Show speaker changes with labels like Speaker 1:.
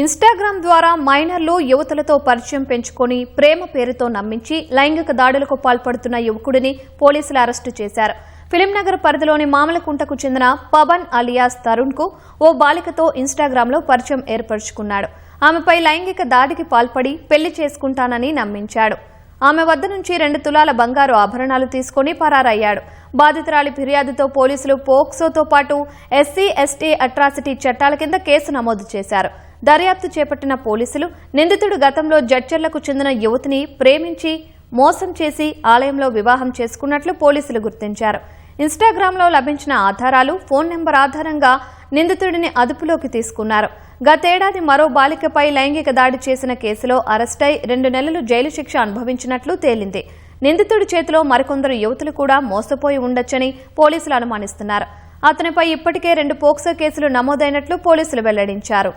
Speaker 1: Instagram ద్వారా మైనర్లు యువతులతో పరిచయం పెంచుకొని ప్రేమ పేరుతో నమ్మించి లైంగిక దాడులకు పాల్పడుతున్న యువకుడిని పోలీసులు అరెస్టు చేశారు. ఫిలింనగర్ పరిధిలోని మామలకుంటకు చెందిన పవన్ అలియాస్ తరుణ్ కు ఓ బాలికతో ఇన్స్టాగ్రామ్ లో పరిచయం ఏర్పరచుకున్నాడు. ఆమెపై లైంగిక దాడికి పాల్పడి పెళ్లి చేసుకుంటానని నమ్మించాడు. ఆమె వద్ద నుంచి 2 తులాల బంగారు ఆభరణాలు తీసుకుని పరారయ్యాడు. బాధితురాలి ఫిర్యాదుతో పోలీసులు పోక్సోతో పాటు ఎస్సీ ఎస్టీ అట్రాసిటీ చట్టాల కింద కేసు నమోదు చేశారు. దర్యాప్తు చేపట్టిన పోలీసులు నిందితుడు గతంలో జడ్చర్లకు చెందిన యువతిని ప్రేమించి మోసం చేసి ఆలయంలో వివాహం చేసుకున్నట్లు పోలీసులు గుర్తించారు. ఇన్స్టాగ్రామ్లో లభించిన ఆధారాలు, ఫోన్ నెంబర్ ఆధారంగా నిందితుడిని అదుపులోకి తీసుకున్నారు. గతేడాది మరో బాలికపై లైంగిక దాడి చేసిన కేసులో అరెస్టై 2 నెలలు జైలు శిక్ష అనుభవించినట్లు తేలింది. నిందితుడి చేతిలో మరికొందరు యువతులు కూడా మోసపోయి ఉండొచ్చని పోలీసులు అనుమానిస్తున్నారు. అతనిపై ఇప్పటికే 2 పోక్సో కేసులు నమోదైనట్లు పోలీసులు వెల్లడించారు.